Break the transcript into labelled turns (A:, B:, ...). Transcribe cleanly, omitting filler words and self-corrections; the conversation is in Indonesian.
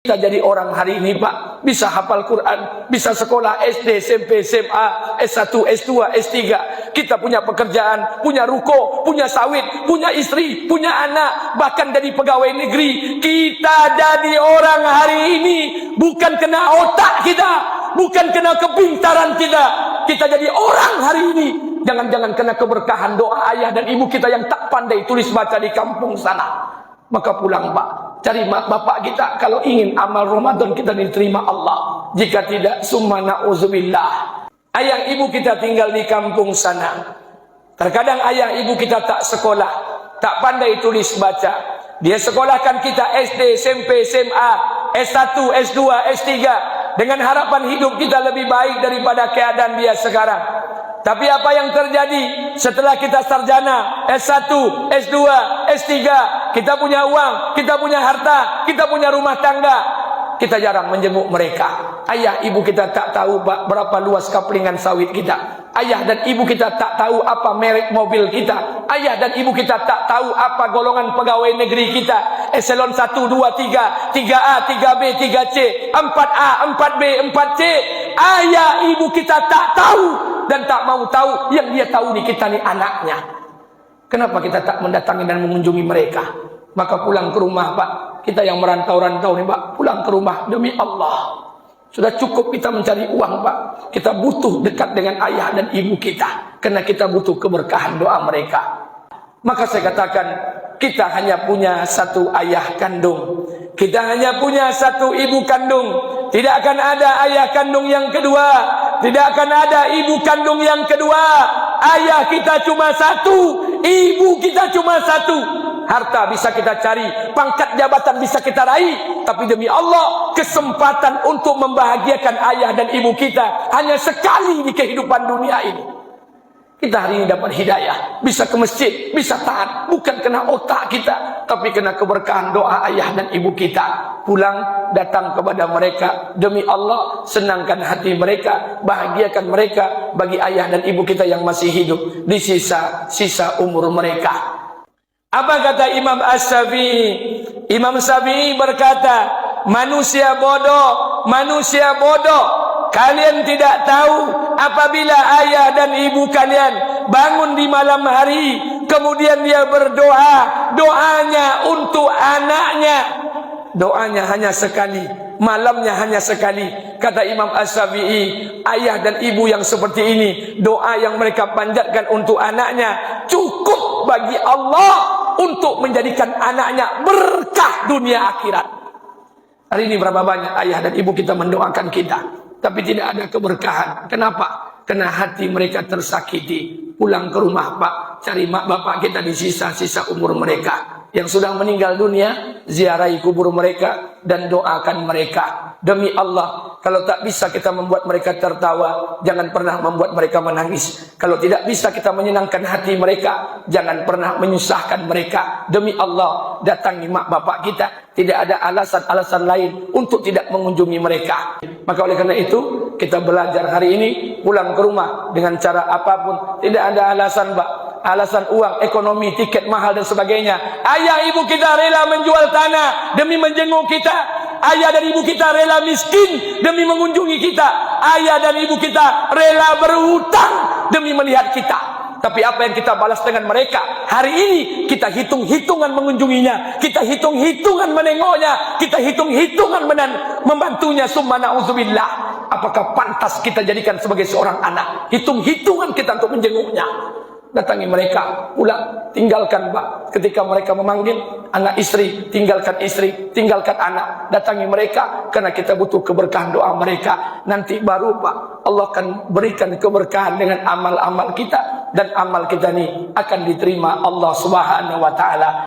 A: Kita jadi orang hari ini Pak, bisa hafal Quran, bisa sekolah SD, SMP, SMA, S1, S2, S3. Kita punya pekerjaan, punya ruko, punya sawit, punya istri, punya anak, bahkan jadi pegawai negeri. Kita jadi orang hari ini bukan kena otak kita, bukan kena kepintaran kita. Kita jadi orang hari ini jangan-jangan kena keberkahan doa ayah dan ibu kita yang tak pandai tulis baca di kampung sana. Maka pulang Pak, cari mak bapak kita kalau ingin amal Ramadan kita diterima Allah. Jika tidak, summa na'udzubillah. Ayah ibu kita tinggal di kampung sana. Terkadang ayah ibu kita tak sekolah, tak pandai tulis baca. Dia sekolahkan kita SD, SMP, SMA, S1, S2, S3 dengan harapan hidup kita lebih baik daripada keadaan dia sekarang. Tapi apa yang terjadi setelah kita sarjana S1, S2, S3, kita punya uang, kita punya harta, kita punya rumah tangga, kita jarang menjenguk mereka. Ayah ibu kita tak tahu berapa luas kaplingan sawit kita. Ayah dan ibu kita tak tahu apa merek mobil kita. Ayah dan ibu kita tak tahu apa golongan pegawai negeri kita. Eselon 1, 2, 3, 3A, 3B, 3C, 4A, 4B, 4C. Ayah ibu kita tak tahu dan tak mau tahu. Yang dia tahu nih kita nih anaknya. Kenapa kita tak mendatangi dan mengunjungi mereka? Maka pulang ke rumah Pak. Kita yang merantau-rantau nih Pak, pulang ke rumah demi Allah. Sudah cukup kita mencari uang Pak. Kita butuh dekat dengan ayah dan ibu kita. Karena kita butuh keberkahan doa mereka. Maka saya katakan, kita hanya punya satu ayah kandung. Kita hanya punya satu ibu kandung. Tidak akan ada ayah kandung yang kedua. Tidak akan ada ibu kandung yang kedua. Ayah kita cuma satu, ibu kita cuma satu. Harta bisa kita cari, pangkat jabatan bisa kita raih, tapi demi Allah, kesempatan untuk membahagiakan ayah dan ibu kita hanya sekali di kehidupan dunia ini. Kita hari ini dapat hidayah, bisa ke masjid, bisa taat, bukan kena otak kita, tapi kena keberkahan doa ayah dan ibu kita. Pulang, datang kepada mereka, demi Allah, senangkan hati mereka, bahagiakan mereka bagi ayah dan ibu kita yang masih hidup di sisa umur mereka. Apa kata Imam As-Syafi'i? Imam Syafi'i berkata, manusia bodoh, manusia bodoh. Kalian tidak tahu apabila ayah dan ibu kalian bangun di malam hari, kemudian dia berdoa, doanya untuk anaknya. Doanya hanya sekali, malamnya hanya sekali. Kata Imam As-Syafi'i, ayah dan ibu yang seperti ini, doa yang mereka panjatkan untuk anaknya cukup bagi Allah untuk menjadikan anaknya berkah dunia akhirat. Hari ini berapa banyak ayah dan ibu kita mendoakan kita, tapi tidak ada keberkahan. Kenapa? Karena hati mereka tersakiti. Pulang ke rumah Pak, cari mak bapak kita di sisa-sisa umur mereka yang sudah meninggal dunia, ziarahi kubur mereka dan doakan mereka. Demi Allah, kalau tak bisa kita membuat mereka tertawa, jangan pernah membuat mereka menangis. Kalau tidak bisa kita menyenangkan hati mereka, jangan pernah menyusahkan mereka. Demi Allah, datangi mak bapak kita. Tidak ada alasan-alasan lain untuk tidak mengunjungi mereka. Maka oleh karena itu, kita belajar hari ini, pulang ke rumah dengan cara apapun. Tidak ada alasan Pak, alasan uang, ekonomi, tiket mahal dan sebagainya. Ayah ibu kita rela menjual tanah demi menjenguk kita. Ayah dan ibu kita rela miskin demi mengunjungi kita. Ayah dan ibu kita rela berhutang demi melihat kita. Tapi apa yang kita balas dengan mereka? Hari ini kita hitung-hitungan mengunjunginya, kita hitung-hitungan menengoknya, kita hitung-hitungan membantunya. Summa na'udzubillah. Apakah pantas kita jadikan sebagai seorang anak? Hitung-hitungan kita untuk menjenguknya. Datangi mereka, pulang, tinggalkan Pak. Ketika mereka memanggil anak istri, tinggalkan istri, tinggalkan anak. Datangi mereka, karena kita butuh keberkahan doa mereka. Nanti baru Pak, Allah akan berikan keberkahan dengan amal-amal kita. Dan amal kita ini akan diterima Allah Subhanahu wa ta'ala.